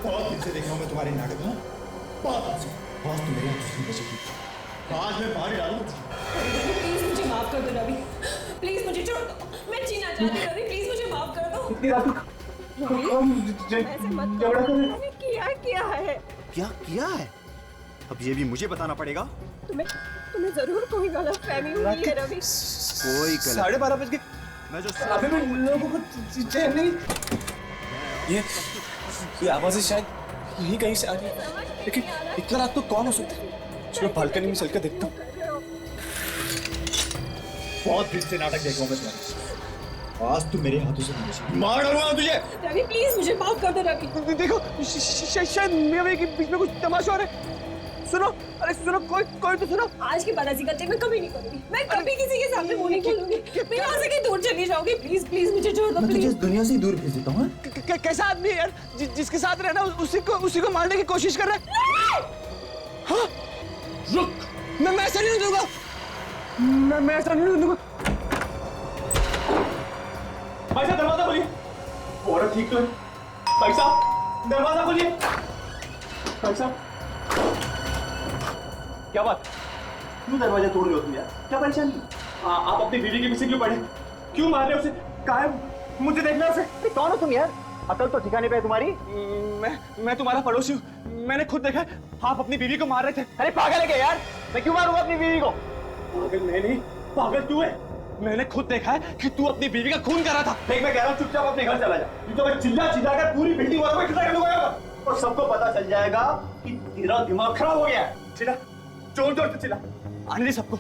बहुत दिन से देख रहा हूँ मैं तुम्हारे नाटक। हाँ, बहुत दिन से। आज तो मेरे हाथ से बची थी, आज मैं मार डालूंगा तुझे। प्लीज मुझे माफ कर दो रवि, प्लीज मुझे छोड़ दो, मैं जीना चाहती हूँ रवि, प्लीज मुझे माफ कर दो। इतनी रात को ऐसे मत झगड़ा करो, कर। मैंने क्या है? क्या किया है? अब ये भी मुझे बताना पड़ेगा। तुम्हें जरूर कोई गलतफहमी हुई है रवि। कोई गलत 12:30 बज गए। मैं जो अभी भी लोगों को चैन नहीं। ये आवाजें शायद यहीं कहीं से आ रही है, लेकिन इतना रात को कौन हो सकता है? चलो बालकनी में चलकर देखता हूँ। बहुत दिन से नाटक देख रहा हूँ मैं तुम्हारे। आज तू मेरे हाथों से मार डालूंगा तुझे। रवि प्लीज मुझे माफ कर दो रवि। देखो शायद मेरे के बीच में कुछ तमाशा हो रहा है। सुनो, अरे सुनो, कोई तो सुनो। आज के बाद ऐसी गलती मैं कभी नहीं करूंगी, मैं कभी किसी के सामने मुंह नहीं खोलूंगी। मैं यहाँ से कहीं दूर चली जाऊंगी, प्लीज प्लीज मुझे छोड़ दो प्लीज। दुनिया से दूर भेज देता हूँ। कैसा आदमी है यार, जिसके साथ रहना उसी को मारने की कोशिश कर रहा है। हाँ, रुक, मैं ऐसा नहीं दूंगा, मैं ऐसा नहीं दूंगा। भाई साहब दरवाजा खोलिए। औरत ठीक तो है। भाई साहब दरवाजा खोलिए। भाई साहब क्या बात, क्यों दरवाजा तोड़ रहे हो तुम यार? क्या परेशानी? आप अपनी बीवी के पीछे क्यों पड़े? क्यों मार रहे हो उसे? कहाँ है? मुझे देखना है उसे। कौन हो तुम यार? अकल तो ठिकाने पे है तुम्हारी? मैं तुम्हारा पड़ोसी हूँ, मैंने खुद देखा है, आप अपनी बीवी को मार रहे थे। अरे पागल है क्या यार? मैं क्यों मारूंगा अपनी बीवी को? पागल मैं नहीं, पागल तू है। मैंने खुद देखा है कि तू अपनी बीवी का खून कर रहा था। देख मैं कह रहा हूँ चुपचाप अपने घर चला जा, तो मैं चिल्ला कर पूरी बिल्डिंग वालों को इकट्ठा कर दूंगा और सबको पता चल जाएगा कि तेरा दिमाग खराब हो गया है। चिल्ला, जोर जोर से चिल्ला, आने सबको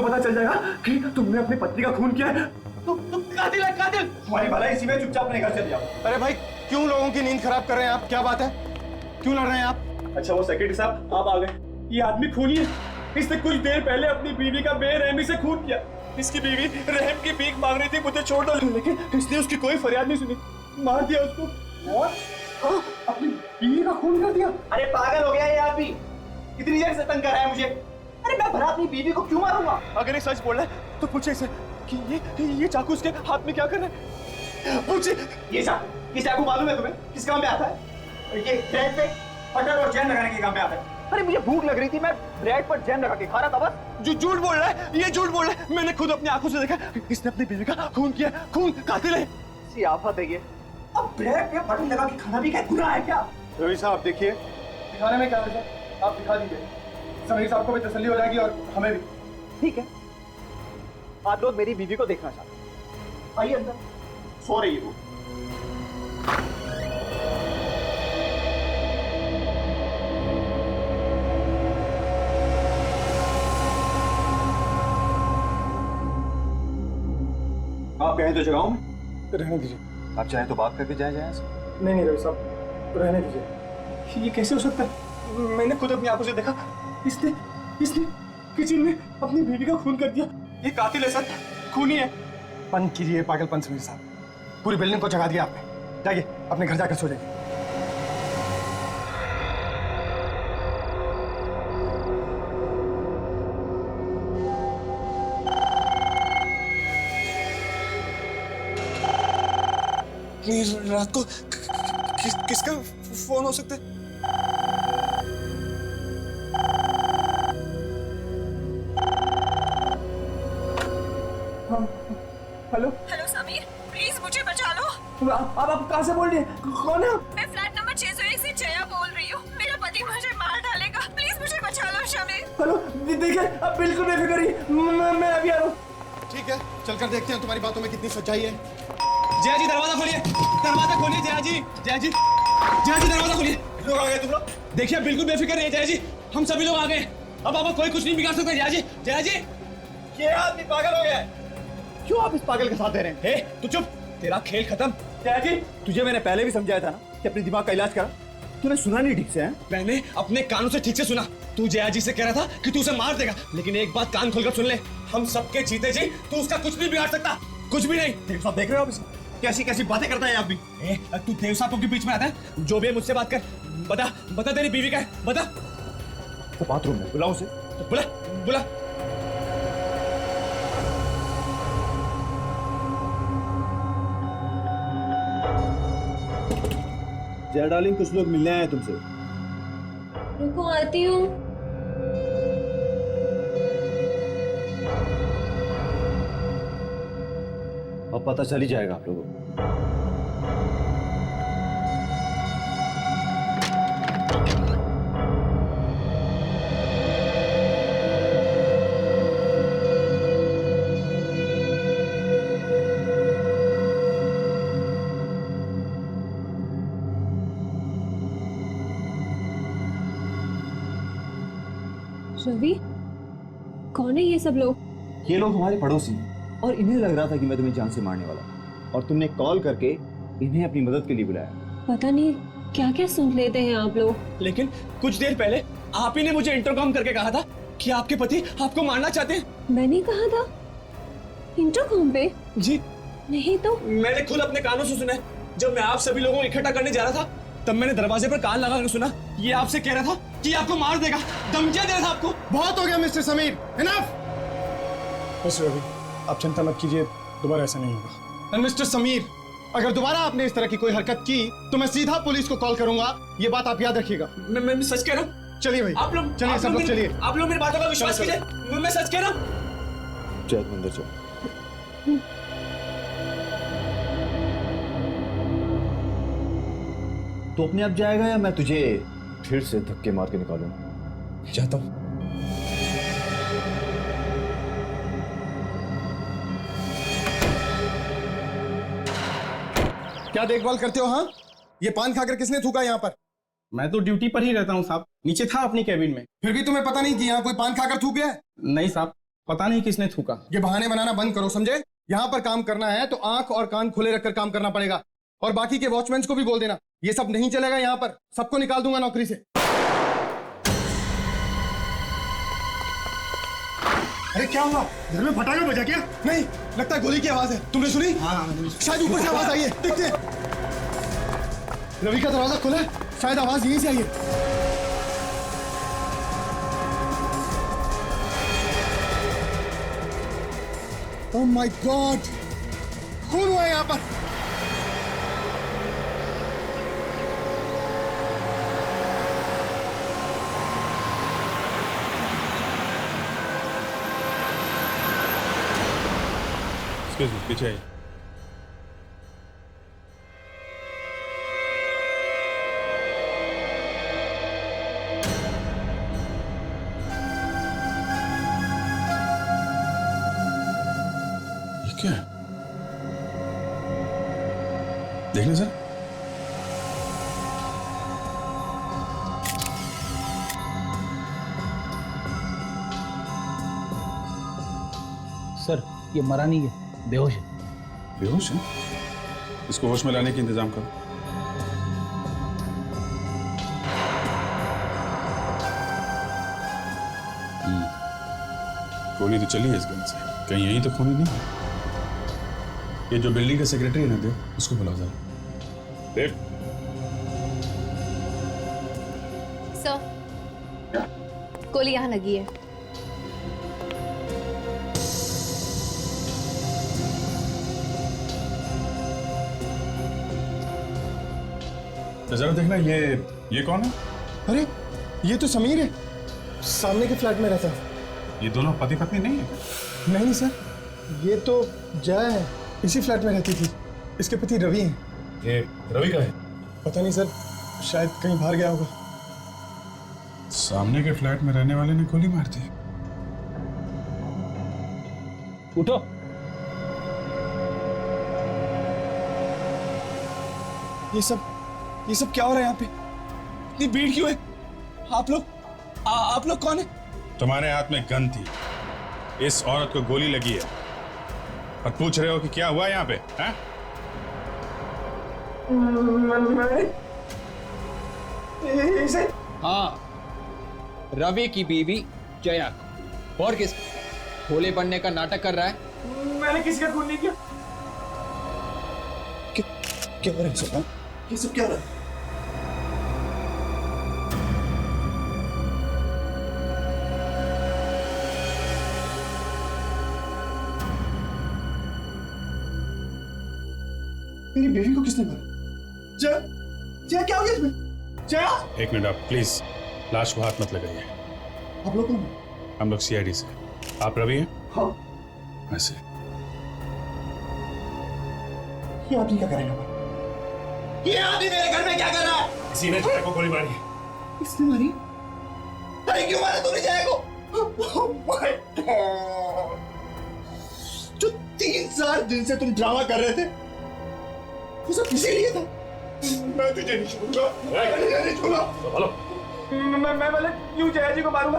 पता चल जाएगा कि तुमने अपनी पत्नी का खून किया है। तुम कातिल है, कातिल। तुम्हारी भलाई इसी में, चुपचाप अपने घर चले जाओ। अरे भाई क्यों लोगों की नींद खराब कर रहे हैं आप? क्या बात है, क्यों लड़ रहे हैं आप? अच्छा वो सेक्रेटरी साहब आप आ गए। ये आदमी खूनी है, इसने कुछ देर पहले अपनी बीवी का बेरहमी से खून किया। इसकी बीवी रहम की भीख मांग रही थी, मुझे छोड़ दो, लेकिन इसने उसकी कोई फरियाद नहीं सुनी, मार दिया उसको। और अपनी बीवी का खून कर दिया। अरे पागल हो गया ये आदमी, इतनी देर से तंग कर रहा है मुझे। अरे मैं भला अपनी बीवी को क्यों मारूंगा? अगर ये सच बोल रहा है तो पूछे इसे कि ये चाकू उसके हाथ में क्या कर रहा है? पूछे। ये चाकू मालूम है तुम्हें किस काम में आता है? ये ब्रेड पे बटर और जैम लगाने के काम में आता है। अरे मुझे भूख लग रही थी, मैं ब्रेड पर जैम लगा के खा रहा था बस। जो झूठ बोल रहा है, ये झूठ बोल रहा है। मैंने खुद अपनी आंखों से देखा, इसने अपनी बीवी का खून किया। खून कातिल है। सी आफत है ये। अब ब्रेड पे बटर लगा के खाना भी क्या गुनाह है क्या? रवि साहब देखिए, दिखाने में क्या है, आप दिखा दीजिए, समीर साहब को भी तसल्ली हो जाएगी और हमें भी। ठीक है, आप लोग मेरी बीवी को देखना चाहते हैं, आइए अंदर, सो रही है वो। आप कहें तो जगाऊं? रहने दीजिए। आप चाहें तो बात करके जाए से। नहीं रवि साहब, रहने दीजिए। ये कैसे हो सकता है? मैंने खुद अपनी आंखों से देखा, इसने किचन में अपनी बीवी का खून कर दिया। ये कातिल है सर, खूनी है। बंद कीजिए पागलपन समीर साहब, पूरी बिल्डिंग को जगा दिया आपने। जाइए अपने घर जाकर सो जाइए। रात को किसका फोन हो सकता है? हेलो समीर, प्लीज मुझे बचा लो। आप कहाँ से बोल रही हैं? कौन है आप? मैं फ्लैट नंबर 601 से जया बोल रही हूँ। मेरा पति मुझे मार डालेगा, प्लीज मुझे बचा लो समीर। हेलो देखिए, आप बिल्कुल बेफिक्र रहिए, मैं अभी आ रहा हूँ। ठीक है, चलकर देखते हैं तुम्हारी बातों में कितनी सच्चाई है। जया जी दरवाजा खोलिए, दरवाजा खोलिए। जया जी दरवाजा खोलिए। लोग आ गए तुम लोग? देखिए बिल्कुल बेफिक्र रहिए जया जी, हम सभी लोग आ गए। अब आपको कोई कुछ नहीं बिगाड़ सकता। जया जी ये आदमी पागल हो गया है। क्यों आप इस पागल के साथ दे रहे हैं? तू चुप, तेरा खेल खत्म। जया जी तुझे मैंने पहले भी समझाया था ना कि अपने दिमाग का इलाज करा, तूने सुना नहीं ठीक से। है मैंने अपने कानों से ठीक से सुना। तू जया जी से कह रहा था कि तू उसे मार देगा, लेकिन एक बात कान खोलकर सुन ले, हम सबके जीते जी तू उसका कुछ भी बिगाड़ सकता, कुछ भी नहीं। देव साहब देख रहे हो आप इसे कैसी बातें करता है आदमी। तू देव साहब के बीच में आता है? जो भी है मुझसे बात कर, बता तेरी बीवी का है, बता। तो बाथरूम में बुलाओ उसे, बुला। जय डार्लिंग, कुछ लोग मिलने आए हैं तुमसे। रुको आती हूँ। अब पता चल ही जाएगा आप लोगों को। रवि, कौन है ये सब लोग? ये लोग हमारे पड़ोसी हैं और इन्हें लग रहा था कि मैं तुम्हें जान से मारने वाला हूं, और तुमने कॉल करके इन्हें अपनी मदद के लिए बुलाया। पता नहीं क्या क्या सुन लेते हैं आप लोग। लेकिन कुछ देर पहले आप ही ने मुझे इंटरकॉम करके कहा था कि आपके पति आपको मारना चाहते हैं। मैंने कहा था इंटरकॉम पे? जी नहीं तो। मैंने खुद अपने कानों से सुना है। जब मैं आप सभी लोगों को इकट्ठा करने जा रहा था तब मैंने दरवाजे पर कान लगा कर सुना। ये आपसे कह रहा था कि आपको मार देगा, धमकियां दे रहा था आपको। बहुत हो गया mister Sameer, enough. Mister Ravi, आप चिंता मत कीजिए, दोबारा ऐसा नहीं होगा। मिस्टर समीर, अगर दोबारा आपने इस तरह की कोई हरकत की तो मैं सीधा पुलिस को कॉल करूंगा, ये बात आप याद रखिएगा। मैं सच कह रहा हूँ। चलिए भाई, आप लोग चलिए, सब लोग चलिए। आप लोग मेरी बातों का विश्वास कीजिए, मैं सच कह रहा हूँ। जय अंदर चलो। तो अपने आप जाएगा या मैं तुझे फिर से धक्के मार के निकालूं? जाता हूँ। क्या देखभाल करते हो? हाँ, ये पान खाकर किसने थूका यहाँ पर? मैं तो ड्यूटी पर ही रहता हूँ साहब, नीचे था अपनी कैबिन में। फिर भी तुम्हें पता नहीं कि यहाँ कोई पान खाकर थूक गया है? नहीं साहब, पता नहीं किसने थूका। ये बहाने बनाना बंद करो, समझे? यहाँ पर काम करना है तो आंख और कान खुले रखकर काम करना पड़ेगा। और बाकी के वॉचमैन को भी बोल देना, ये सब नहीं चलेगा यहाँ पर, सबको निकाल दूंगा नौकरी से। अरे क्या हुआ? घर में फटाका बजा क्या? नहीं, लगता है गोली की आवाज है। तुमने सुनी? हाँ, शायद ऊपर से आवाज आई है, देखते हैं। रवि का दरवाजा खुला है, शायद आवाज यहीं से आई है। ओह माय गॉड, खून हुआ है यहाँ पर। पीछे आइए। ये क्या है? देखने सर। सर ये मरा नहीं है, बेहोश है। बेहोश है? इसको होश में लाने का इंतजाम करो। गोली तो चली है इस गन से, कहीं यही तो खूनी नहीं है। ये जो बिल्डिंग का सेक्रेटरी है ना देव, उसको बुलाओ जरा। देव। सर, गोली यहाँ लगी है। तो जरा देखना ये कौन है? अरे ये तो समीर है, सामने के फ्लैट में रहता है। ये दोनों पति पत्नी नहीं है? नहीं सर, ये तो जया है, इसी फ्लैट में रहती थी। इसके पति रवि हैं। ये रवि का है? पता नहीं सर, शायद कहीं बाहर गया होगा। सामने के फ्लैट में रहने वाले ने गोली मार दी। उठो। ये सब क्या हो रहा है यहाँ पे? इतनी भीड़ क्यों है? आप लोग कौन है? तुम्हारे हाथ में गन थी, इस औरत को गोली लगी है और पूछ रहे हो कि क्या हुआ यहाँ पे? हैं? हाँ, रवि की बीवी जया। और किस भोले बनने का नाटक कर रहा है? मैंने किसी का खून नहीं किया। क्या हो रहा है सर? ये सब क्या हो रहा है? मेरी बेबी को किसने मारा? जया क्या हो गया इसमें? जया, एक मिनट आप प्लीज लाश को हाथ मत लगाइए। आप लोग कौन? हम लोग सीआईडी से। आप रवि हैं? हाँ। ऐसे ये आदमी क्या कर रहे हैं? ये आदमी मेरे घर में क्या कर रहा है? किसी ने जया को गोली मारी है। इसने मारी? अरे क्यों मारा तूने जया को? Oh my God! जो 3-4 दिन से तुम ड्रामा कर रहे थे, वो सब इसीलिए था। मैं तुझे नहीं छोड़ूंगा, मैं तुझे नहीं छोड़ूंगा। मैं वाले क्यों जया जी को मारूंगा?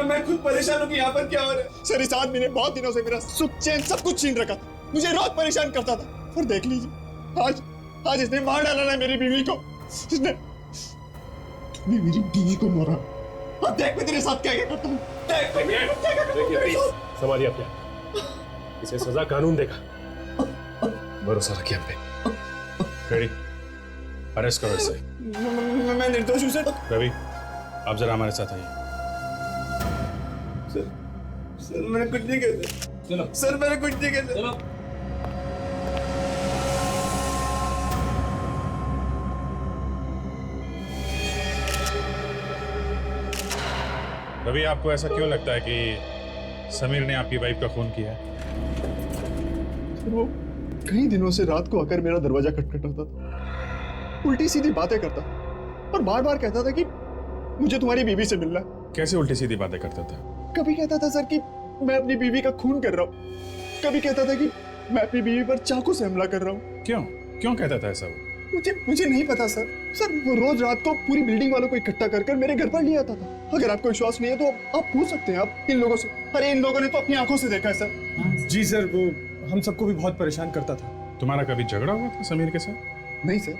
मैं खुद परेशान हूँ कि यहाँ पर क्या हो रहा है। सर, इस आदमी ने बहुत दिनों से मेरा सुख चैन सब कुछ छीन रखा था, मुझे रोज परेशान करता था। और देख लीजिए, आज इसने मार डाला ना मेरी बीवी को। इसने मेरी बीवी को मारा। अब देख मैं तेरे साथ क्या क्या करता हूँ। देख मैं क्या क्या करता हूँ। संभालिए अपने, इसे सजा कानून देगा। भरोसा रखिए हम पे। रेडी, अरेस्ट करो इसे। मैं निर्दोष हूँ सर। रवि, आप जरा हमारे साथ आइए। सर मैंने कुछ नहीं किया। चलो सर, मैंने कुछ नहीं किया। चलो रवि, आपको ऐसा क्यों लगता है कि समीर ने आपकी वाइफ का खून किया है? वो कई दिनों से रात को आकर मेरा दरवाजा खटखटाता था, उल्टी सीधी बातें करता और बार बार कहता था कि मुझे तुम्हारी बीवी से मिलना है। कैसे उल्टी सीधी बातें करता था? कभी कहता था सर कि मैं अपनी बीवी का खून कर रहा हूँ, कभी कहता था कि मैं अपनी बीवी पर चाकू से हमला कर रहा हूँ। क्यों क्यों कहता था ऐसा वो? मुझे नहीं पता सर। वो रोज रात को पूरी बिल्डिंग वालों को इकट्ठा कर मेरे घर पर ले आता था। अगर आपको विश्वास नहीं है तो आप पूछ सकते हैं आप इन लोगों से। अरे इन लोगों ने तो अपनी आंखों से देखा है सर। जी सर, वो हम सबको भी बहुत परेशान करता था। तुम्हारा कभी झगड़ा हुआ था समीर के साथ? नहीं सर,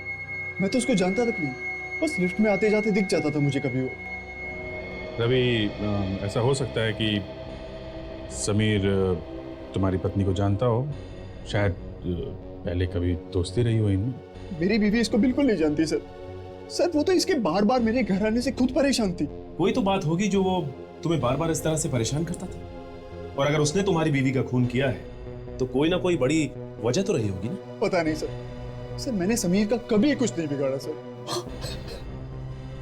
मैं तो उसको जानता तक नहीं, बस लिफ्ट में आते जाते दिख जाता था मुझे कभी वो। रवि, ऐसा हो सकता है कि समीर तुम्हारी पत्नी को जानता हो, शायद पहले कभी दोस्ती रही हो इनमें। मेरी बीवी इसको बिल्कुल नहीं जानती सर। सर वो तो इसके बार बार मेरे घर आने से खुद परेशान थी। कोई तो बात होगी जो वो तुम्हें बार बार इस तरह से परेशान करता था। और अगर उसने तुम्हारी बीवी का खून किया है तो कोई ना कोई बड़ी वजह तो रही होगी ना। पता नहीं सर, मैंने समीर का कभी कुछ नहीं बिगाड़ा सर।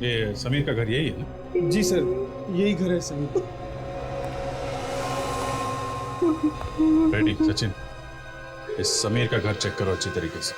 ये समीर का घर यही है ना? जी सर, यही घर है समीर। रेडी सचिन, इस समीर का घर चेक करो अच्छी तरीके से।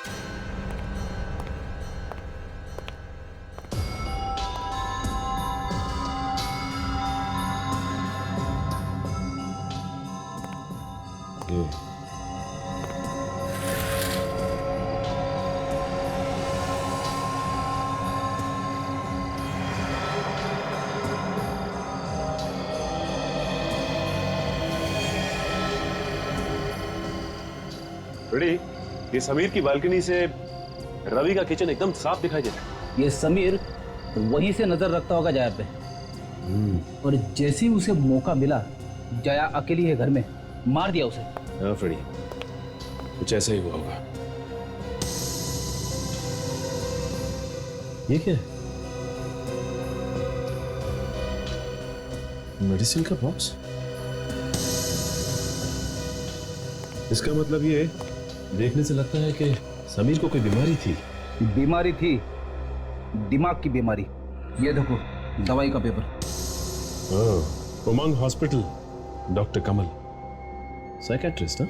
रेडी, ये समीर की बालकनी से रवि का किचन एकदम साफ दिखाई देता है। ये समीर वहीं से नजर रखता होगा जया पे, और जैसे ही उसे मौका मिला जया अकेली है घर में, मार दिया उसे। हाँ फ्रेडी, कुछ ऐसा ही हुआ होगा। ये क्या है? मेडिसिन का बॉक्स? इसका मतलब ये देखने से लगता है कि समीर को कोई बीमारी थी। बीमारी थी, दिमाग की बीमारी। ये देखो दवाई का पेपर। उमंग हॉस्पिटल, डॉक्टर कमल, साइकेट्रिस्ट। हाँ,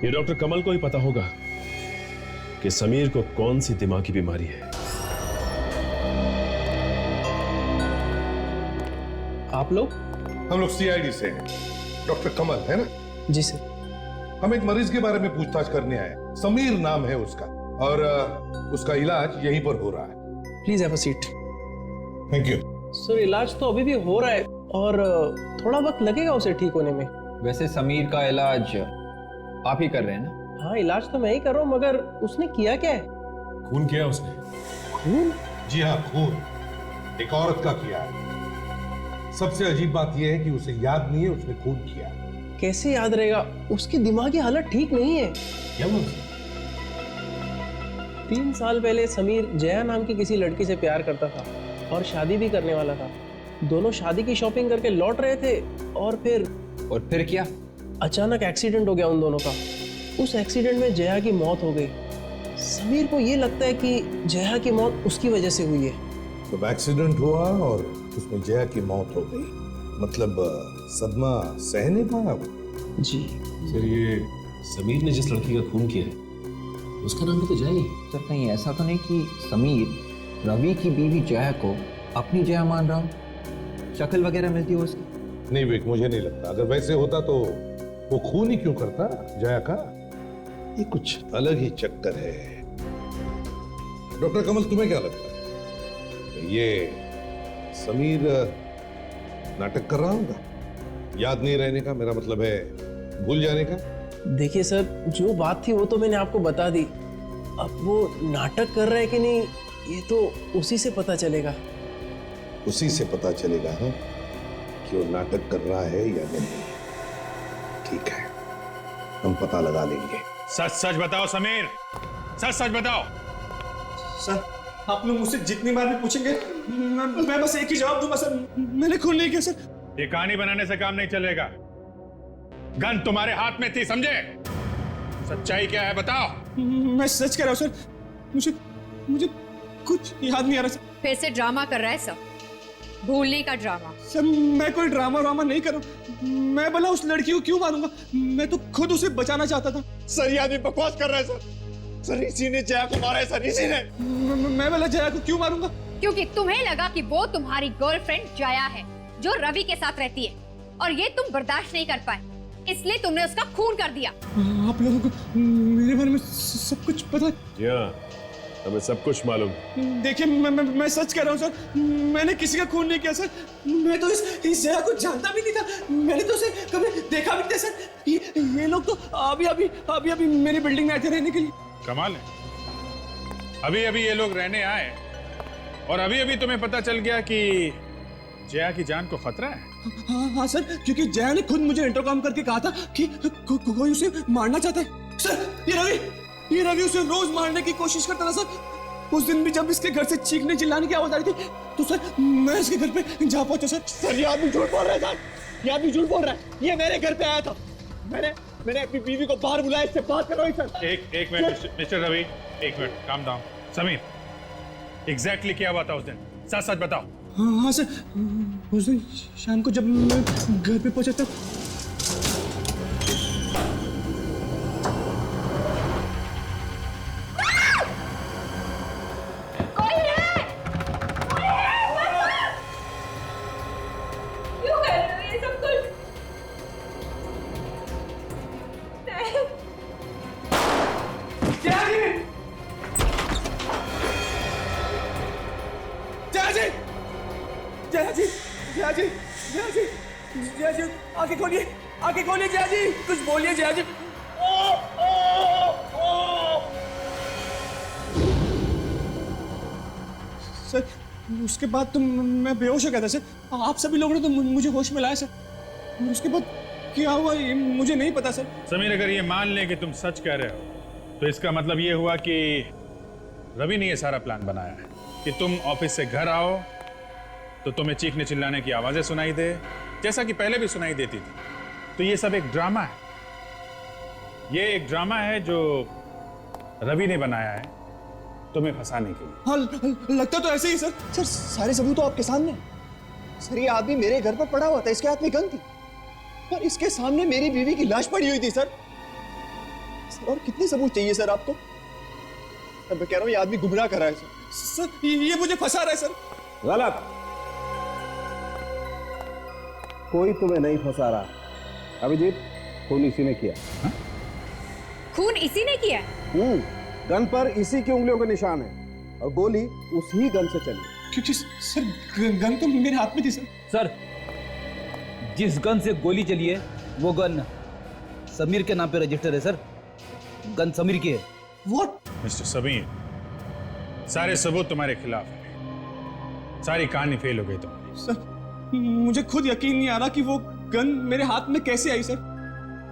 ये डॉक्टर कमल को ही पता होगा कि समीर को कौन सी दिमागी बीमारी है। आप लोग? हम लोग सीआईडी से हैं। डॉक्टर कमल है ना? जी सर। हम एक मरीज के बारे में पूछताछ करने आए। समीर नाम है उसका, और उसका इलाज यहीं पर हो रहा है। Please have a seat. Thank you sir. इलाज तो अभी भी हो रहा है और थोड़ा वक्त लगेगा उसे ठीक होने में। वैसे समीर का इलाज आप ही कर रहे हैं ना? हाँ, इलाज तो मैं ही कर रहा हूँ, मगर उसने किया क्या है? खून किया उसने। खून? जी हाँ, खून एक औरत का किया है। सबसे अजीब बात यह है कि उसे याद नहीं है उसने खून किया। कैसे याद रहेगा? उसकी दिमागी हालत ठीक नहीं है। क्या बोल? 3 साल पहले समीर जया नाम की किसी लड़की से प्यार करता था और शादी भी करने वाला था। दोनों शादी की शॉपिंग करके लौट रहे थे और फिर क्या? अचानक एक्सीडेंट हो गया उन दोनों का। उस एक्सीडेंट में जया की मौत हो गई समीर को ये लगता है कि जया की मौत उसकी वजह से हुई है। तो एक्सीडेंट हुआ और उसमें जया की मौत हो गई, मतलब सदमा सह नहीं पाया वो। जी सर, ये समीर ने जिस लड़की का खून किया है उसका नाम भी तो जया ही है। सर कहीं ऐसा तो नहीं कि समीर रवि की बीवी जया को अपनी जया मान रहा हो? शक्ल वगैरह मिलती हो उसकी? नहीं विक, मुझे नहीं लगता। अगर वैसे होता तो वो खून ही क्यों करता जया का? ये कुछ अलग ही चक्कर है। डॉक्टर कमल, तुम्हें क्या लगता है? ये समीर नाटक कर रहा होगा? याद नहीं रहने का, मेरा मतलब है भूल जाने का। देखिए सर, जो बात थी वो तो मैंने आपको बता दी। अब वो नाटक कर रहा है कि नहीं ये तो उसी से पता चलेगा। उसी से पता चलेगा हाँ कि वो नाटक कर रहा है या नहीं। ठीक है, हम पता लगा लेंगे। सच सच बताओ समीर, सच सच बताओ। सर आप लोग मुझसे जितनी बार भी पूछेंगे मैं बस एक ही जवाब दूंगा सर, मैंने खून नहीं किया सर। ये कहानी बनाने से काम नहीं चलेगा। गन तुम्हारे हाथ में थी, समझे? सच्चाई क्या है बताओ। मैं सच कह रहा हूँ सर, मुझे कुछ याद नहीं आ रहा सर। फिर से ड्रामा कर रहा है सब, भूलने का ड्रामा। सर मैं कोई ड्रामा नहीं कर रहा, मैं भला उस लड़की को क्यों मारूंगा? मैं तो खुद उसे बचाना चाहता था। सर ये आदमी बकवास कर रहा है सर। सर इसी ने जया को मारा है सर, इसी ने। मैं भला जया को क्यों मारूंगा? क्योंकि तुम्हें लगा कि वो तुम्हारी गर्लफ्रेंड जया है जो रवि के साथ रहती है, और ये तुम बर्दाश्त नहीं कर पाए, इसलिए तुमने उसका खून कर दिया। आप लोगों को मेरे बारे में सब कुछ पता है? जी हाँ, हमें सब कुछ मालूम। देखिए मैं सच कह रहा हूँ सर, मैंने किसी का खून नहीं किया सर। मैं तो इस जया को जानता भी नहीं था, मैंने तो उसे कभी देखा भी नहीं था सर। ये लोग तो अभी मेरी बिल्डिंग में आए थे रहने के लिए। कमाल है, अभी अभी ये लोग रहने आए और अभी अभी तुम्हें पता चल गया कि जया की जान को खतरा है। हाँ सर, क्योंकि जया ने खुद मुझे इंटरकॉम करके कहा था कि कोई उसे मारना चाहता है। सर ये रवि उसे रोज मारने की कोशिश करता था सर। उस दिन भी जब इसके घर से चीखने चिल्लाने की आवाज आ रही थी तो सर मैं इसके घर पे जा पहुंचा सर। सर ये आदमी झूठ बोल रहा है सर, ये आदमी झूठ बोल रहा है। ये मेरे घर पे आया था, मैंने अपनी बीवी को बाहर बुलाया, इससे बात करो सर। एक मिनट मिस्टर रवि, एक minute, calm down. Sameer exactly क्या हुआ था उस दिन, सच सच बताओ। हाँ सर, उस दिन शाम को जब मैं घर पे पहुंचा था क्यों कर रहे हो ये सब कुछ? जया जी आंखें खोलिए जया जी, कुछ बोलिए जया जी। सर उसके बाद तो मैं बेहोश हो गया था सर। आप सभी लोगों ने तो मुझे होश में लाया सर, और उसके बाद क्या हुआ ये मुझे नहीं पता सर। समीर अगर ये मान ले कि तुम सच कह रहे हो तो इसका मतलब ये हुआ कि रवि ने ये सारा प्लान बनाया है कि तुम ऑफिस से घर आओ तो तुम्हें चीखने चिल्लाने की आवाजें सुनाई दे, जैसा कि पहले भी सुनाई देती थी। तो ये सब एक ड्रामा है, ये एक ड्रामा है जो रवि ने बनाया है तुम्हें फंसाने के लिए। हाँ लगता तो ऐसे ही सर। सर सारे सबूत तो आपके सामने। सर ये आदमी मेरे घर पर पड़ा हुआ था, इसके हाथ में गन थी और इसके सामने मेरी बीवी की लाश पड़ी हुई थी सर। और कितने सबूत चाहिए सर आपको? मैं कह रहा हूँ ये आदमी गुमराह कर रहा है सर, ये मुझे फंसा रहा है सर। गलत, कोई तुम्हें नहीं फंसा रहा। अभिजीत, खून इसी ने किया। खून इसी ने किया? गन पर इसी की उंगलियों के निशान है और गोली उसी गन से चली। क्योंकि सर गन तो मेरे हाथ में थी सर। सर जिस गन से गोली चली है वो गन समीर के नाम पे रजिस्टर है सर, गन समीर की है। व्हाट? मिस्टर समीर, सारे सबूत तुम्हारे खिलाफ है, सारी कहानी फेल हो गई तुम्हारी। सर मुझे खुद यकीन नहीं आ रहा कि वो गन मेरे हाथ में कैसे आई सर।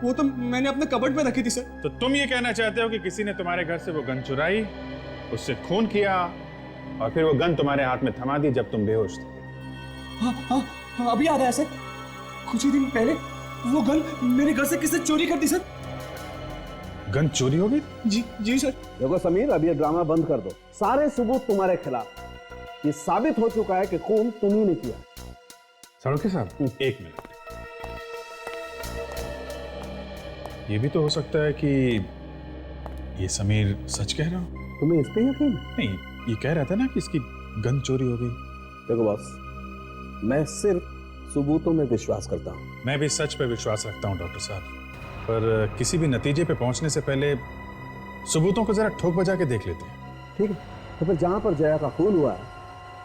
वो तो मैंने अपने कबर्ड में रखी थी सर। तो तुम ये कहना चाहते हो कि किसी ने तुम्हारे घर से वो गन चुराई, उससे खून किया और फिर वो गन तुम्हारे हाथ में थमा दी जब तुम बेहोश थे? हाँ अभी याद आया सर, कुछ ही दिन पहले वो गन मेरे घर से किसने चोरी कर दी सर। गन चोरी हो गई? जी जी सर। देखो समीर, अब ये ड्रामा बंद कर दो। सारे सबूत तुम्हारे खिलाफ। ये साबित हो चुका है कि खून तुम ही ने किया। साड़ोके साहब, एक मिनट। ये भी तो हो सकता है कि ये समीर सच कह रहा हो। तुम्हें इस पे यकीन है? नहीं, ये कह रहा था ना कि इसकी गन चोरी हो गई। देखो बॉस, मैं सिर्फ सबूतों में विश्वास करता हूँ। मैं भी सच पे विश्वास रखता हूँ डॉक्टर साहब, पर किसी भी नतीजे पे पहुंचने से पहले सबूतों को जरा ठोक बजा के देख लेते हैं। ठीक है, तो फिर जहां पर जया का खून हुआ है,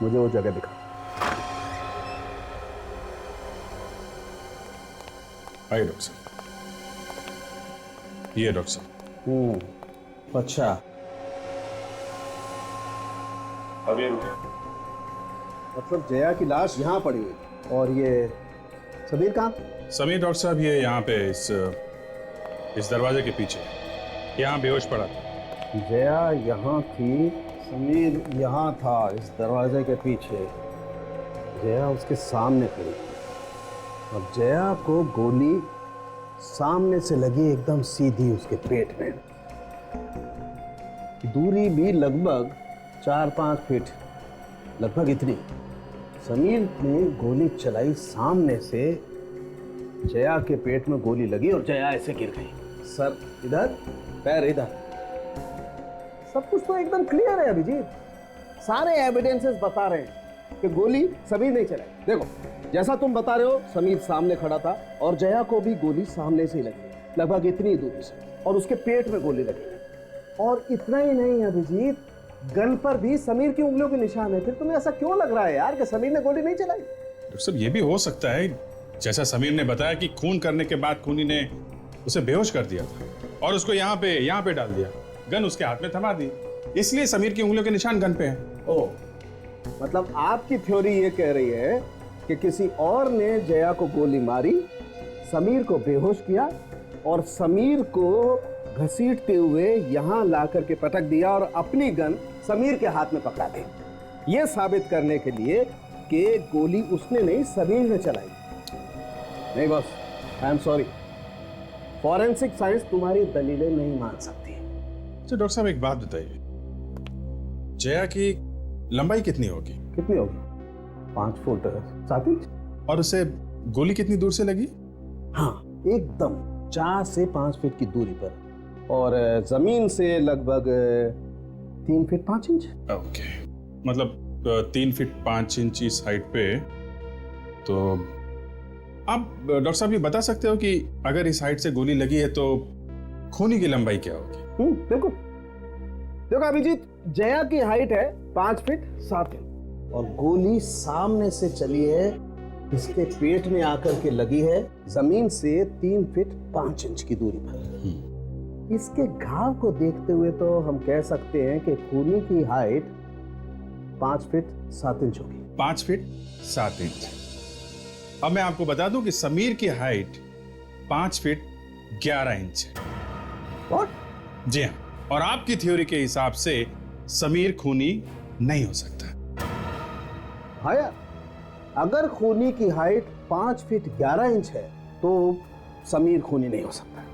मुझे वो जगह दिखा। आइए डॉक्टर साहब। ये डॉक्टर साहब। अच्छा, अब ये मतलब जया की लाश यहाँ पड़ी हुई, और ये समीर कहाँ? समीर डॉक्टर साहब ये यहाँ पे इस दरवाजे के पीछे यहाँ बेहोश पड़ा था। जया यहाँ थी, समीर यहाँ था, इस दरवाजे के पीछे। जया उसके सामने खड़ी थी। अब जया को गोली सामने से लगी, एकदम सीधी उसके पेट में। दूरी भी लगभग 4-5 फीट, लगभग इतनी। समीर ने गोली चलाई सामने से, जया के पेट में गोली लगी और जया ऐसे गिर गई। सर इधर, पैर इधर। सब कुछ तो एकदम क्लियर है अभिजीत। सारे एविडेंसेस बता रहे हैं कि गोली समीर नहीं चलाई। देखो, जैसा तुम बता रहे हो, समीर सामने खड़ा था और जया को भी गोली सामने से ही लगी, लगभग इतनी दूरी से, और उसके पेट में गोली लगी। और इतना ही नहीं अभिजीत, गन पर भी समीर की उंगलियों के निशान है। फिर तुम्हें ऐसा क्यों लग रहा है यार कि समीर ने गोली नहीं चलाई? डॉक्टर साहब, ये भी हो सकता है जैसा समीर ने बताया कि खून करने के बाद खूनी ने उसे बेहोश कर दिया था और उसको यहाँ पे डाल दिया, गन उसके हाथ में थमा दी, इसलिए समीर की उंगलियों के निशान गन पे हैं। ओह, मतलब आपकी थ्योरी ये कह रही है कि किसी और ने जया को गोली मारी, समीर को बेहोश किया और समीर को घसीटते हुए यहाँ लाकर के पटक दिया और अपनी गन समीर के हाथ में पकड़ा दी, ये साबित करने के लिए कि गोली उसने नहीं, समीर ने चलाई। नहीं boss, I am sorry, forensic science तुम्हारी दलीलें नहीं मान सकती। तो डॉक्टर साहब एक बात बताइए, जया की लंबाई कितनी होगी? कितनी होगी? 5 फुट 7 इंच। और उसे गोली कितनी दूर से लगी? हाँ, एकदम 4 से 5 फीट की दूरी पर, और जमीन से लगभग 3 फीट 5 इंच। ओके, मतलब 3 फीट 5 इंच इस हाइट पे। तो आप डॉक्टर साहब ये बता सकते हो कि अगर इस हाइट से गोली लगी है तो खूनी की लंबाई क्या होगी? देखो देखो अभिजीत, जया की हाइट है 5 फीट 7 इंच और गोली सामने से चली है, इसके पेट में आकर के लगी है जमीन से 3 फीट 5 इंच की दूरी पर। इसके घाव को देखते हुए तो हम कह सकते हैं कि खूनी की हाइट 5 फीट 7 इंच होगी। 5 फीट 7 इंच। अब मैं आपको बता दूं कि समीर की हाइट 5 फीट 11 इंच है। What? जी हाँ, और आपकी थ्योरी के हिसाब से समीर खूनी नहीं हो सकता। हाँ यार, अगर खूनी की हाइट 5 फीट 11 इंच है तो समीर खूनी नहीं हो सकता।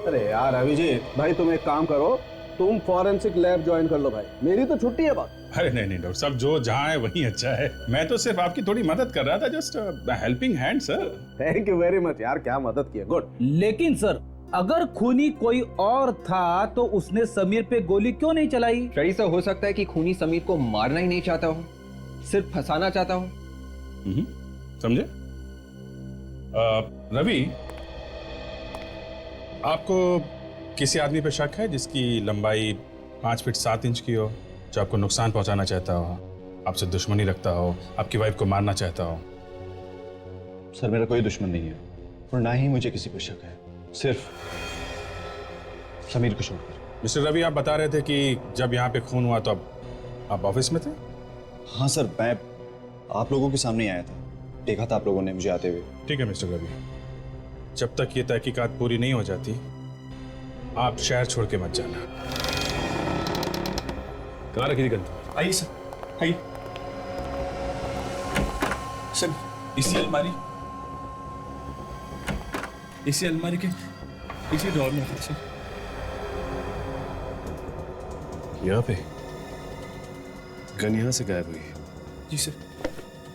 अरे यार अभिजीत भाई, तुम एक काम करो, तुम फॉरेंसिक लैब ज्वाइन कर लो भाई, मेरी तो छुट्टी है बात। अरे नहीं नहीं डॉक्टर साहब, जो जहां है वहीं अच्छा है। मैं तो सिर्फ आपकी थोड़ी मदद कर रहा था, just helping hand sir. Thank you very much यार, क्या मदद की है, गुड। लेकिन सर, अगर खूनी कोई और था तो उसने समीर पे गोली क्यों नहीं चलाई? शायद ऐसा हो सकता है कि खूनी समीर को मारना ही नहीं चाहता हो, सिर्फ फंसाना चाहता हो। समझे? रवि, आपको किसी आदमी पे शक है जिसकी लंबाई 5 फीट 7 इंच की हो, जो आपको नुकसान पहुंचाना चाहता हो, आपसे दुश्मनी रखता हो, आपकी वाइफ को मारना चाहता हो? सर, मेरा कोई दुश्मन नहीं है और ना ही मुझे किसी पे शक है, सिर्फ समीर को छोड़कर। मिस्टर रवि, आप बता रहे थे कि जब यहाँ पे खून हुआ तो आप ऑफिस में थे? हाँ सर, मैं आप लोगों के सामने ही आया था, देखा था आप लोगों ने मुझे आते हुए। ठीक है मिस्टर रवि, जब तक ये तहकीकात पूरी नहीं हो जाती आप शहर छोड़ के मत जाना। कहाँ रखी थी गन? आइए सर, आइए सर। इसी अलमारी के इसी ड्रॉर में था सर। यहाँ पे गन यहाँ से गायब हुई है। जी सर।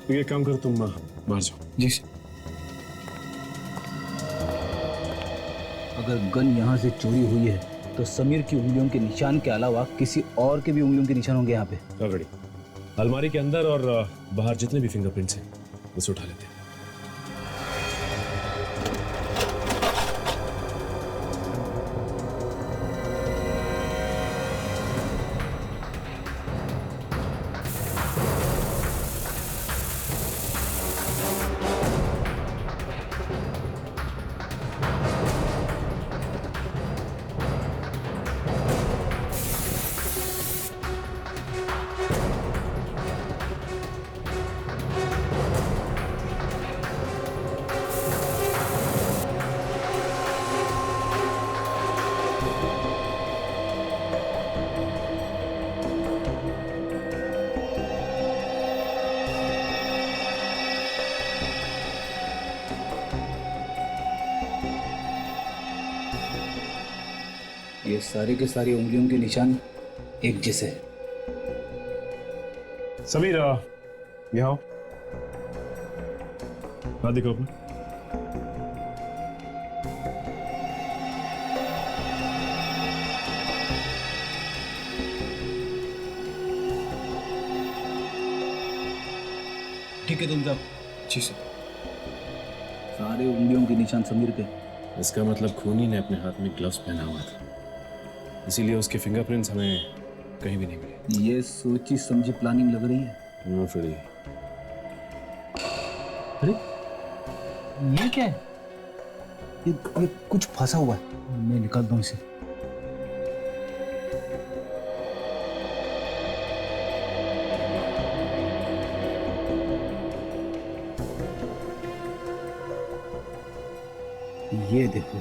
तो ये काम करो, तुम बाहर जाओ। जी सर। अगर गन यहाँ से चोरी हुई है तो समीर की उंगलियों के निशान के अलावा किसी और के भी उंगलियों के निशान होंगे यहाँ पे। ऑलरेडी अलमारी के अंदर और बाहर जितने भी फिंगरप्रिंट्स हैं उसे उठा लेते हैं। ये सारे के सारी उंगलियों के निशान एक जैसे हैं। समीर यहाँ आओ, हाथ दिखाओ अपना। ठीक है तुम जाओ। जी सर। सारे उंगलियों के निशान समीर के। इसका मतलब खूनी ने अपने हाथ में ग्लव्स पहना हुआ था, इसीलिए उसके फिंगरप्रिंट्स हमें कहीं भी नहीं मिले। ये सोची समझी प्लानिंग लग रही है। No Freddy. अरे ये क्या है? ये कुछ फंसा हुआ है। मैं निकालता हूँ इसे। ये देखो।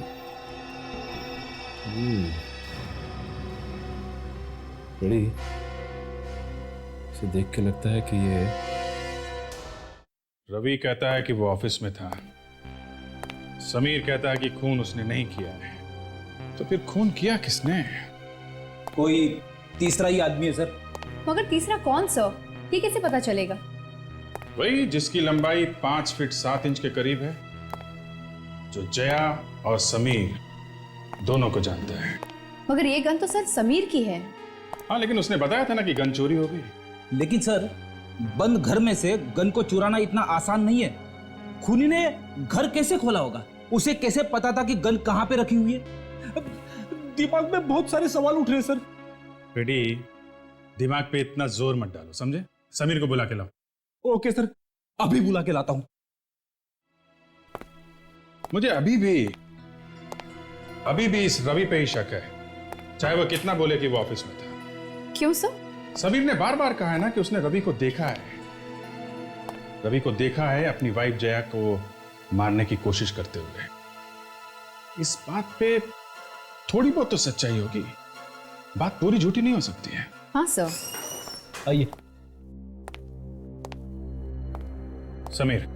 बड़ी इसे देख के लगता है कि ये रवि कहता है कि वो ऑफिस में था, समीर कहता है कि खून उसने नहीं किया है, तो फिर खून किया किसने? कोई तीसरा ही आदमी है सर। मगर तीसरा कौन सा? ये कैसे पता चलेगा? वही जिसकी लंबाई 5 फीट 7 इंच के करीब है, जो जया और समीर दोनों को जानता है। मगर ये गन तो सर समीर की है। हाँ, लेकिन उसने बताया था ना कि गन चोरी हो गई। लेकिन सर बंद घर में से गन को चुराना इतना आसान नहीं है। खूनी ने घर कैसे खोला होगा? उसे कैसे पता था कि गन कहां पे रखी हुई है? दिमाग में बहुत सारे सवाल उठ रहे हैं सर। बेटी, दिमाग पे इतना जोर मत डालो, समझे? समीर को बुला के लाओ। ओके सर, अभी बुला के लाता हूं। मुझे अभी भी इस रवि पे ही शक है, चाहे वो कितना बोले कि वो ऑफिस में था। क्यों सर? समीर ने बार बार कहा है ना कि उसने रवि को देखा है। रवि को देखा है अपनी वाइफ जया को मारने की कोशिश करते हुए। इस बात पे थोड़ी बहुत तो सच्चाई होगी, बात पूरी झूठी नहीं हो सकती है। हाँ सर। आइए। समीर,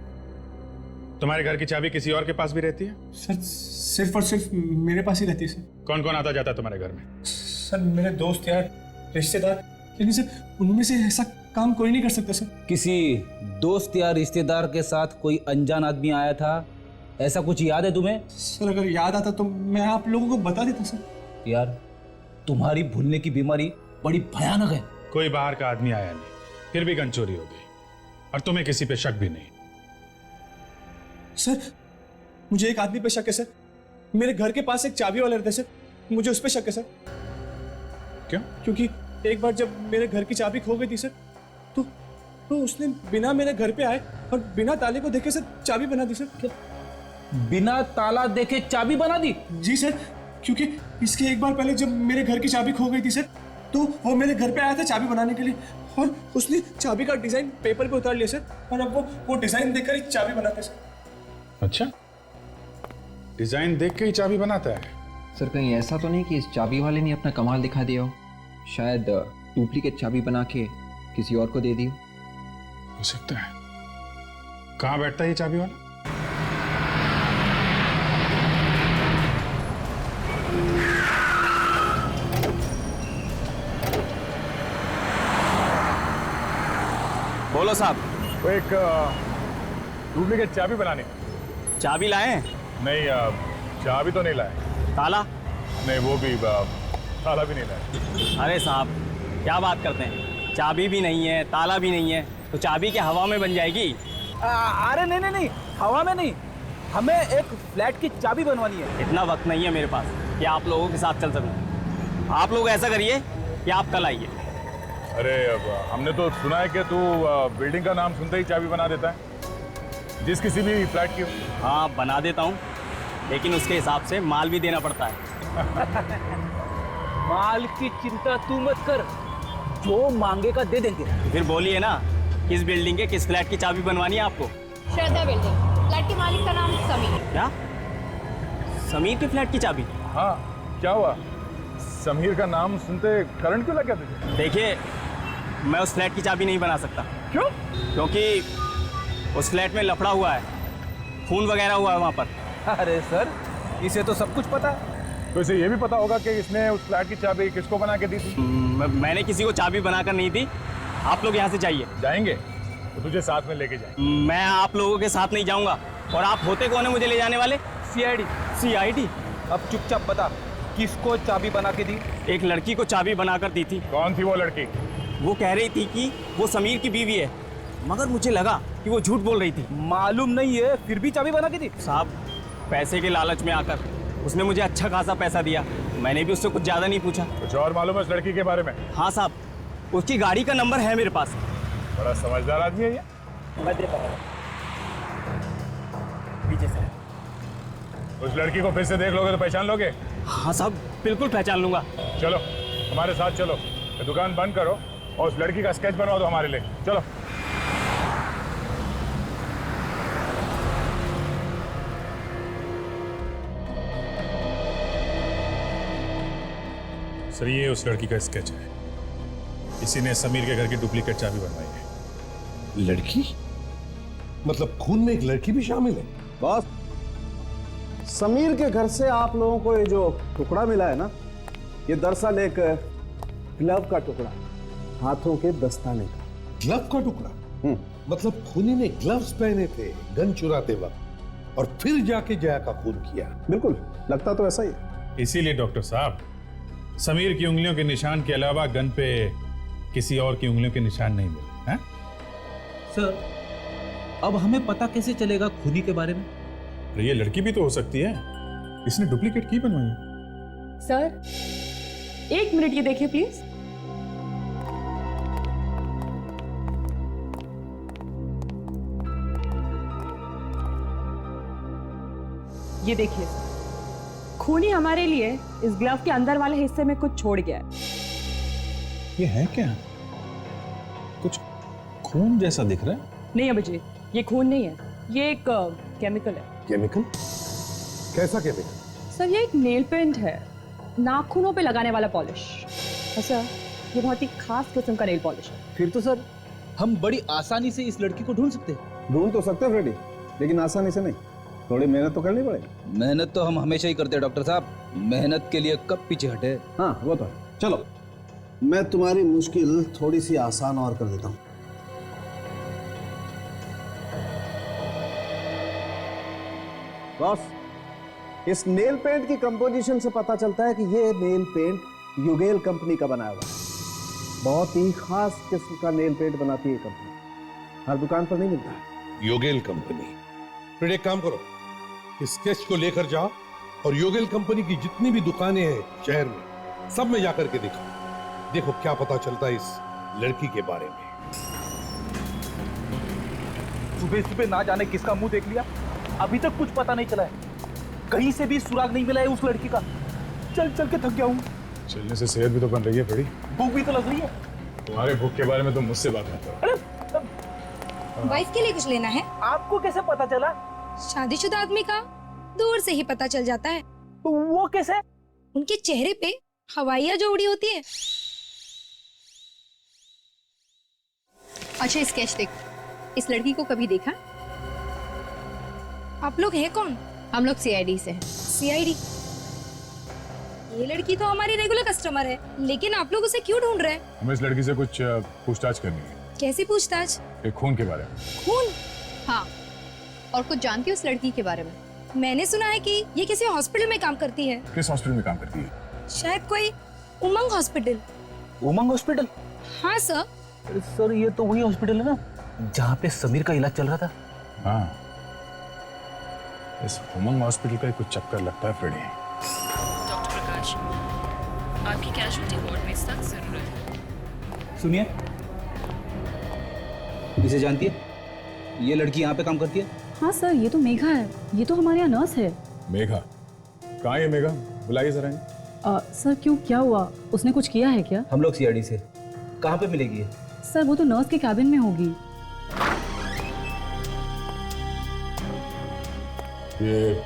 तुम्हारे घर की चाबी किसी और के पास भी रहती है? सर सिर्फ और सिर्फ मेरे पास ही रहती है सर। कौन कौन आता जाता है तुम्हारे घर में? सर मेरे दोस्त यार, रिश्तेदार, लेकिन सर उनमें से ऐसा काम कोई नहीं कर सकता सर। किसी दोस्त या रिश्तेदार के साथ कोई अनजान आदमी आया था, ऐसा कुछ याद है तुम्हें? सर अगर याद आता तो मैं आप लोगों को बता देता सर। यार तुम्हारी भूलने की बीमारी बड़ी भयानक है। कोई बाहर का आदमी आया नहीं, फिर भी गन चोरी हो गई, और तुम्हें किसी पे शक भी नहीं। सर मुझे एक आदमी पे शक है सर। मेरे घर के पास एक चाबी वाला रहता है सर, मुझे उस पे शक है सर। क्यों? क्योंकि एक बार जब मेरे घर की चाबी खो गई थी सर, तो उसने बिना मेरे घर पे आए और बिना ताले को देखे सर चाबी बना दी सर। बिना ताला देखे चाबी बना दी? जी सर, क्योंकि इसके एक बार पहले जब मेरे घर की चाबी खो गई थी सर, तो वो मेरे घर पे आया था चाबी बनाने के लिए, और उसने चाबी का डिजाइन पेपर पे उतार लिया सर, और अब वो डिजाइन देखकर ही चाबी बनाता है सर। अच्छा, डिजाइन देख के ही चाबी बनाता है? सर कहीं ऐसा तो नहीं कि इस चाबी वाले ने अपना कमाल दिखा दिया हो? शायद डुप्लीकेट चाबी बना के किसी और को दे दी हो सकता है। कहाँ बैठता है ये चाबी वाला? बोलो साहब। वो एक डुप्लीकेट चाबी बनानी। चाबी लाए? नहीं, चाबी तो नहीं लाए। ताला? नहीं, वो भी ताला भी नहीं लाए। अरे साहब क्या बात करते हैं, चाबी भी नहीं है, ताला भी नहीं है, तो चाबी क्या हवा में बन जाएगी? अरे नहीं नहीं नहीं, हवा में नहीं, हमें एक फ्लैट की चाबी बनवानी है। इतना वक्त नहीं है मेरे पास कि आप लोगों के साथ चल सकूं। आप लोग ऐसा करिए कि आप कल आइए। अरे अब हमने तो सुना है कि तू बिल्डिंग का नाम सुनते ही चाबी बना देता है, जिस किसी भी फ्लैट की। हाँ बना देता हूँ, लेकिन उसके हिसाब से माल भी देना पड़ता है। माल की चिंता तू मत कर, जो मांगेगा दे देंगे। फिर बोलिए ना, किस बिल्डिंग के किस फ्लैट की चाबी बनवानी है आपको? श्रद्धा बिल्डिंग, फ्लैट के मालिक का नाम समीर। क्या? समीर के फ्लैट की चाबी? हाँ, क्या हुआ? समीर का नाम सुनते करंट क्यों लग गया तुझे? देखिए, मैं उस फ्लैट की चाबी नहीं बना सकता। क्यों? क्योंकि उस फ्लैट में लफड़ा हुआ है, खून वगैरह हुआ है वहाँ पर। अरे सर, इसे तो सब कुछ पता है। तो इसे ये भी पता होगा कि इसने उस फ्लैट की चाबी किसको बना के दी थी? मैंने किसी को चाबी बनाकर नहीं दी। आप लोग यहाँ से जाइए। जाएंगे तो तुझे साथ में लेके जाएंगे। मैं आप लोगों के साथ नहीं जाऊँगा। और आप होते कौन है मुझे ले जाने वाले? सीआईडी। सीआईडी? अब चुपचाप बता, किसको चाबी बना के दी? एक लड़की को चाबी बनाकर दी थी। कौन थी वो लड़की? वो कह रही थी कि वो समीर की बीवी है, मगर मुझे लगा कि वो झूठ बोल रही थी। मालूम नहीं है, फिर भी चाबी बना के दी? साहब, पैसे के लालच में आकर उसने मुझे अच्छा खासा पैसा दिया। मैंने भी उससे कुछ ज़्यादा नहीं पूछा। कुछ और मालूम है उस लड़की के बारे में? हाँ साहब, उसकी गाड़ी का नंबर है मेरे पास। बड़ा समझदार आदमी है ये। मैं दे पाऊंगा। पीछे से। उस लड़की को फिर से देख लोगे तो पहचान लोगे? हाँ साहब, बिल्कुल पहचान लूंगा। चलो हमारे साथ चलो, ये दुकान बंद करो और उस लड़की का स्केच बनवा दो हमारे लिए। चलो। सर, ये उस लड़की का स्केच है। इसी ने समीर के घर की डुप्लीकेट चाबी बनवाई है। लड़की? मतलब खून में एक लड़की भी शामिल है? बॉस, समीर के घर से आप लोगों को ये जो टुकड़ा मिला है ना, ये दरअसल एक ग्लव का टुकड़ा, हाथों के दस्ताने का। ग्लव का टुकड़ा? मतलब खूनी ने ग्लव्स पहने थे गन चुराते वक्त, और फिर जाके जया का खून किया। बिल्कुल, लगता तो ऐसा ही। इसीलिए डॉक्टर साहब, समीर की उंगलियों के निशान के अलावा गन पे किसी और की उंगलियों के निशान नहीं मिले हैं? सर, अब हमें पता कैसे चलेगा खूनी के बारे में? तो ये लड़की भी तो हो सकती है, इसने डुप्लीकेट की बनवाई है। सर, एक मिनट ये देखिए प्लीज। ये देखिए, खूनी हमारे लिए इस ग्लव के अंदर वाले हिस्से में कुछ छोड़ गया है। ये है क्या? कुछ खून जैसा दिख रहा है। नहीं अभिजीत, ये खून नहीं है, ये एक केमिकल है। केमिकल? कैसा केमिकल? सर, ये एक नेल पेंट है, नाखूनों पे लगाने वाला पॉलिश। अच्छा, ये बहुत ही खास किस्म का नेल पॉलिश है। फिर तो सर हम बड़ी आसानी से इस लड़की को ढूंढ सकते हैं। ढूंढ तो सकते हैं फ्रेडी, लेकिन आसानी से नहीं, थोड़ी मेहनत तो करनी पड़ेगी। मेहनत तो हम हमेशा ही करते हैं डॉक्टर साहब, मेहनत के लिए कब पीछे हटे। हाँ वो तो है। चलो, मैं तुम्हारी मुश्किल थोड़ी सी आसान और कर देता हूँ। बॉस, इस नेल पेंट की कंपोजिशन से पता चलता है कि ये नेल पेंट युगेल कंपनी का बनाया हुआ है। बहुत ही खास किस्म का नेल पेंट बनाती है कंपनी, हर दुकान पर नहीं मिलता है। योगेल कंपनी? फिर एक काम करो, इस स्केच को लेकर जाओ और योगेल कंपनी की जितनी भी दुकानें हैं शहर में, सब में जाकर के देखो क्या पता चलता है इस लड़की के बारे में। सुबह सुबह ना जाने किसका मुंह देख लिया, अभी तक कुछ पता नहीं चला है, कहीं से भी सुराग नहीं मिला है उस लड़की का। चल चल के थक गया हूँ। चलने से सेहत भी तो बन रही है बड़ी। भूख भी तो लग रही है। तुम्हारे भूख के बारे में तो मुझसे बात मत करो। वाइफ के लिए कुछ लेना है? आपको कैसे पता चला? शादीशुदा आदमी का दूर से ही पता चल जाता है। वो कैसे? उनके चेहरे पे हवाइयां जो उड़ी होती है। अच्छा, स्केच देख, इस लड़की को कभी देखा? आप लोग हैं कौन? हम लोग सीआईडी से हैं। सीआईडी? ये लड़की तो हमारी रेगुलर कस्टमर है, लेकिन आप लोग उसे क्यों ढूंढ रहे हैं? हमें इस लड़की से कुछ पूछताछ करनी है। कैसी पूछताछ? ये खून के बारे में। खून? हाँ, और कुछ जानती हो उस लड़की के बारे में? मैंने सुना है कि ये किसी हॉस्पिटल में काम करती है। किस हॉस्पिटल में काम करती है? शायद कोई उमंग हॉस्पिटल। उमंग हॉस्पिटल? हाँ सर। सर ये तो वही हॉस्पिटल है ना जहाँ पे समीर का इलाज चल रहा था। हाँ, इस उमंग हॉस्पिटल का कुछ चक्कर लगता है फ्रेडी। डॉक्टर प्रकाश, आपकी कैजुअल्टी वार्ड में सख्त जरूरत है। सुनिए, इसे जानती है? ये लड़की यहाँ पे काम करती है? हाँ सर, ये तो मेघा है। ये तो हमारे यहाँ नर्स है। मेघा? कहाँ है मेघा? बुलाइए जरा। सर क्यों, क्या हुआ? उसने कुछ किया है क्या? हम लोग सीआईडी से। कहाँ पे मिलेगी ये? सर वो तो नर्स के कैबिन में होगी। ये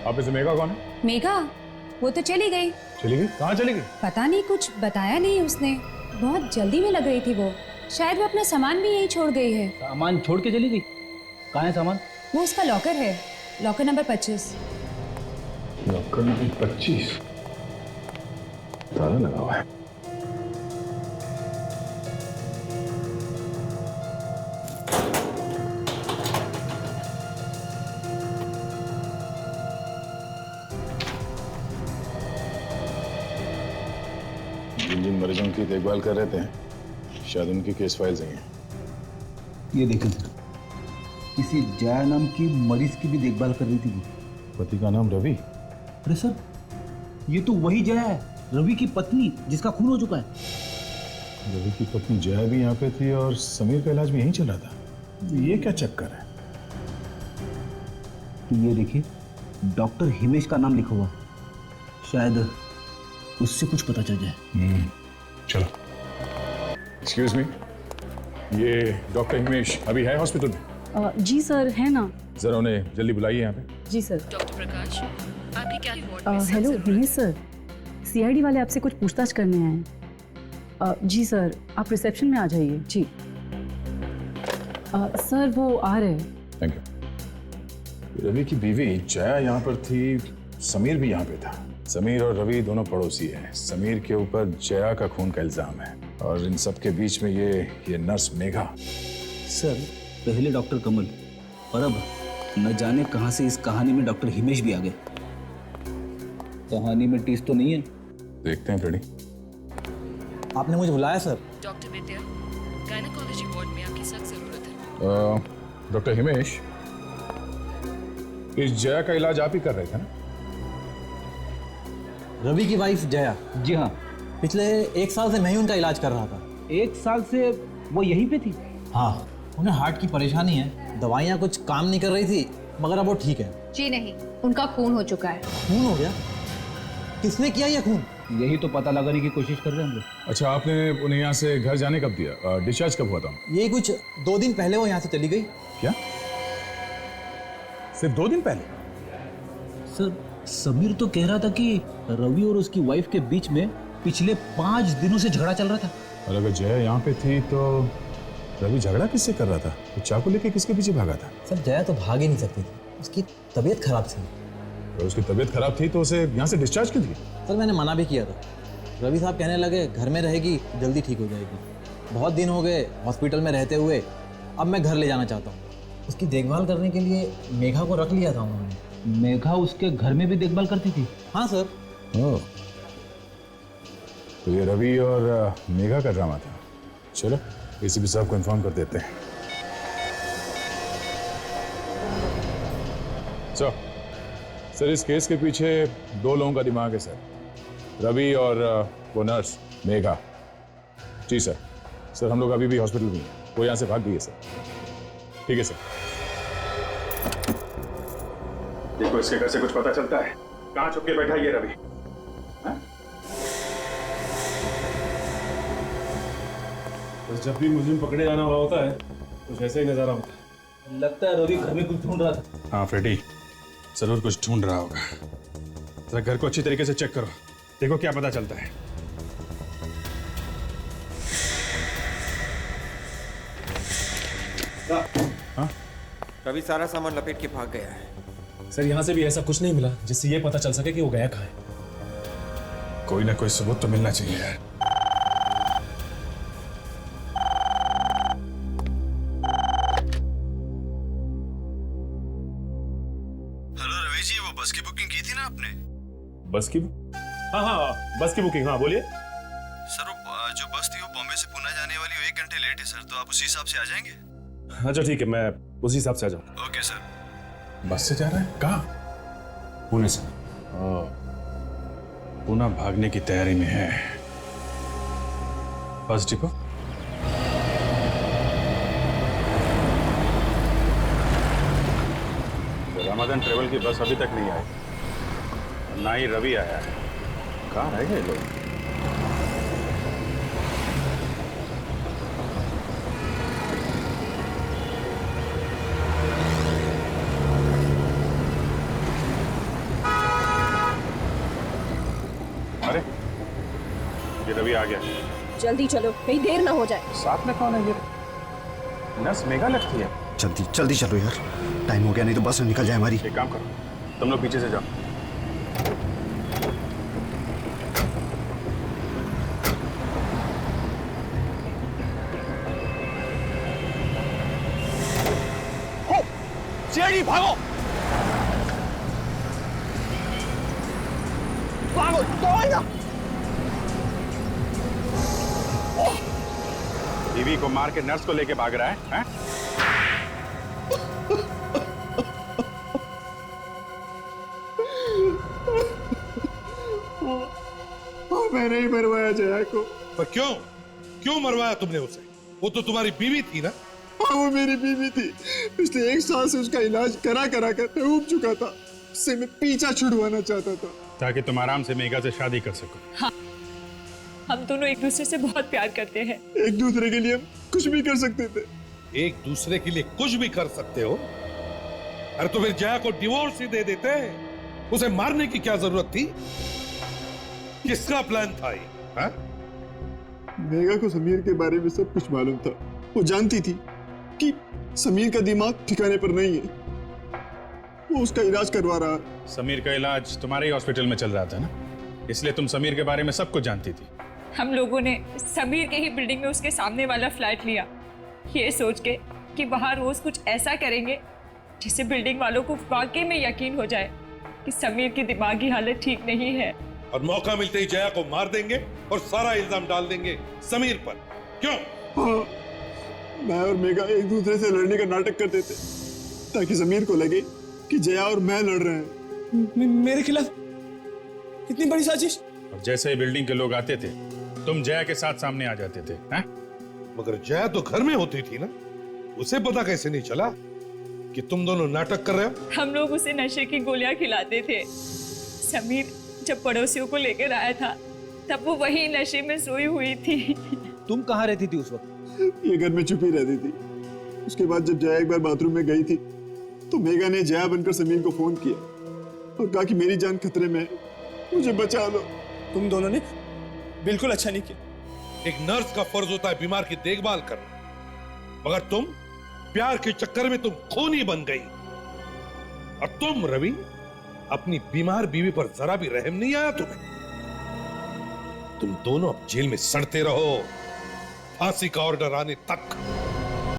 आप इसे मेघा कौन है? मेघा? वो तो चली गई। चली गई? कहाँ चली गई? पता नहीं, कुछ बताया नहीं उसने। बहुत जल्दी में लग रही थी वो। शायद वो अपना सामान भी यहीं छोड़ गई है। सामान छोड़ के चली गई? कहाँ है सामान? वो उसका लॉकर है, लॉकर नंबर 25। Locker number 25? ताला लगा हुआ है। जिन मरीजों की देखभाल कर रहे थे शायद उनकी केस फाइल्स हैं। ये देखें सर, किसी जया नाम की मरीज की भी देखभाल कर रही थी वो। पति का नाम रवि? अरे सर, ये तो वही जया है, रवि की पत्नी जिसका खून हो चुका है। रवि की पत्नी जया भी यहाँ पे थी और समीर का इलाज भी यहीं चल रहा था। तो ये क्या चक्कर है? ये देखिए, डॉक्टर हिमेश का नाम लिखा हुआ, शायद उससे कुछ पता चल जाए। चलो। एक्सक्यूज मी, ये डॉक्टर हिमेश अभी है हॉस्पिटल में? जी सर, है ना। जरा उन्हें जल्दी बुलाइए यहाँ पे। जी सर। डॉक्टर प्रकाश, आपकी क्या वार्ड में हेलो हिमेश सर, सीआईडी वाले आपसे कुछ पूछताछ करने आए हैं। जी सर, आप रिसेप्शन में आ जाइए। जी सर, वो आ रहे हैं। Thank you. रवि की बीवी जया यहाँ पर थी, समीर भी यहाँ पे था। समीर और रवि दोनों पड़ोसी हैं। समीर के ऊपर जया का खून का इल्जाम है और इन सब के बीच में ये नर्स मेघा। सर, पहले डॉक्टर कमल और अब न जाने कहां से इस कहानी में डॉक्टर हिमेश भी आ गए। कहानी में टीस तो नहीं है? देखते हैं फ्रेडी। आपने मुझे बुलाया सर? डॉक्टर विद्या, गायनेकोलॉजी वार्ड में आपकी सख्त जरूरत है। डॉक्टर हिमेश, इस जया का इलाज आप ही कर रहे थे ना? रवि की वाइफ जया? जी हाँ। पिछले 1 साल से मैं ही उनका इलाज कर रहा था। 1 साल से वो यहीं पे थी? हाँ, उन्हें हार्ट की परेशानी है, दवाइयाँ कुछ काम नहीं कर रही थी, मगर अब वो ठीक है। जी नहीं, उनका खून हो चुका है। खून हो गया? किसने किया ये खून? यही तो पता लगाने की कोशिश कर रहे हैं हम लोग। अच्छा, आपने उन्हें यहाँ से घर जाने कब दिया? डिस्चार्ज कब हुआ था? ये कुछ 2 दिन पहले वो यहाँ से चली गई। क्या? सिर्फ 2 दिन पहले? सर, समीर तो कह रहा था कि रवि और उसकी वाइफ के बीच में पिछले 5 दिनों से झगड़ा चल रहा था। और अगर जया यहाँ पे थी तो रवि झगड़ा किससे कर रहा था? वो चाकू लेके किसके पीछे भागा था? सर, जया तो भाग ही नहीं सकती थी, उसकी तबीयत खराब थी। तो उसकी तबीयत खराब थी तो उसे यहाँ से डिस्चार्ज क्यों दिया? सर, मैंने मना भी किया था। रवि साहब कहने लगे घर में रहेगी, जल्दी ठीक हो जाएगी। बहुत दिन हो गए हॉस्पिटल में रहते हुए, अब मैं घर ले जाना चाहता हूँ। उसकी देखभाल करने के लिए मेघा को रख लिया था उन्होंने। मेघा उसके घर में भी देखभाल करती थी? हाँ सर। ओह, तो ये रवि और मेघा का ड्रामा था। चलो, एसीपी साहब को इन्फॉर्म कर देते हैं। सर, इस केस के पीछे 2 लोगों का दिमाग है सर, रवि और वो नर्स मेघा। जी सर। सर, हम लोग अभी भी हॉस्पिटल में हैं, वो यहाँ से भाग गई है सर। ठीक है सर। देखो, इसके घर से कुछ पता चलता है, कहाँ छुप के बैठा ये रवि? बस जब भी मुझे पकड़े जाना हुआ होता है कुछ ऐसा ही नजारा होता है। लगता है रवि घर में कुछ ढूंढ रहा था। हाँ फ्रेडी, जरूर कुछ ढूंढ रहा होगा। जरा घर को अच्छी तरीके से चेक करो, देखो क्या पता चलता है। हाँ? रवि सारा सामान लपेट के भाग गया है। सर, यहाँ से भी ऐसा कुछ नहीं मिला जिससे ये पता चल सके कि वो गया कहाँ है। कोई ना कोई सबूत तो मिलना चाहिए यार। बस की बुकिंग की थी ना आपने? बस की? हाँ, बस की बुकिंग। हाँ बोलिए सर, वो जो बस थी वो बॉम्बे से पुणे जाने वाली, वो 1 घंटे लेट है सर, तो आप उसी हिसाब से आ जाएंगे? अच्छा ठीक है, मैं उसी हिसाब से आ जाऊँ। Okay sir. बस से जा रहा है? कहाँ? पुणे से। पुणे भागने की तैयारी में है। Bus depot? रामाधन ट्रेवल की बस अभी तक नहीं आई, ना ही रवि आया है। कहाँ रह गए लोग? अरे ये रवि आ गया। जल्दी चलो, कहीं देर ना हो जाए। साथ में कौन है ये? नर्स मेघा लगती है। जल्दी जल्दी चलो यार, टाइम हो गया, नहीं तो बस निकल जाए हमारी। एक काम करो, तुम लोग पीछे से जाओ। सीआईडी भागो, भागो, तो आएगा। बीवी को मार के नर्स को लेके भाग रहा है, हैं? मैंने ही मरवाया जया को। पर क्यों? क्यों मरवाया तुमने उसे? वो तो तुम्हारी बीवी थी ना? हाँ, वो मेरी बीवी थी। पिछले 1 साल से उसका इलाज करा करा कर ऊब चुका था। उससे मैं पीछा छुड़वाना चाहता था ताकि तुम आराम से मेघा से शादी कर सको। हाँ, हम दोनों एक दूसरे से बहुत प्यार करते हैं। एक दूसरे के लिए हम कुछ भी कर सकते थे। एक दूसरे के लिए कुछ भी कर सकते हो? अरे तो फिर जया को डिवोर्स ही दे देते। उसे मारने की क्या जरूरत थी? किसका प्लान था ये? हाँ? मेघा को समीर के बारे में सब कुछ मालूम था। वो जानती थी कि समीर का दिमाग ठिकाने पर नहीं है। वो उसका इलाज करवा रहा है। समीर का इलाज तुम्हारे ही हॉस्पिटल में चल रहा था ना, इसलिए तुम समीर के बारे में सब कुछ जानती थी। हम लोगों ने समीर के ही बिल्डिंग में उसके सामने वाला फ्लैट लिया, ये सोच के कि वहां रोज कुछ ऐसा करेंगे जिससे बिल्डिंग वालों को वाकई में यकीन हो जाए कि समीर की दिमागी हालत ठीक नहीं है। और मौका मिलते ही जया को मार देंगे और सारा इल्जाम डाल देंगे समीर पर। क्यों? हाँ, मैं और मेघा एक दूसरे से लड़ने का नाटक करते थे ताकि समीर को लगे कि जया और मैं लड़ रहे हैं मेरे खिलाफ। इतनी बड़ी साजिश। और जैसे ही बिल्डिंग के लोग आते थे, तुम जया के साथ सामने आ जाते थे, हैं? मगर जया तो घर में होती थी ना, उसे पता कैसे नहीं चला कि तुम दोनों नाटक कर रहे हो? हम लोग उसे नशे की गोलियां खिलाते थे। समीर जब पड़ोसियों को लेकर आया था, तब वो वही नशे में सोई हुई थी। तुम कहाँ रहती थी उस वक्त? ये घर में छुपी रहती थी। उसके बाद जब जया एक बार बाथरूम में गई थी, तो मेघा ने जया बनकर समीर को फोन किया और कहा कि मेरी जान खतरे में है, मुझे बचा लो। तुम दोनों ने बिल्कुल अच्छा नहीं किया। एक नर्स का फर्ज होता है बीमार की देखभाल करना, मगर तुम प्यार के चक्कर में तुम खूनी बन गई। और तुम रवि, अपनी बीमार बीवी पर जरा भी रहम नहीं आया तुम्हें? तुम दोनों अब जेल में सड़ते रहो, फांसी का ऑर्डर आने तक।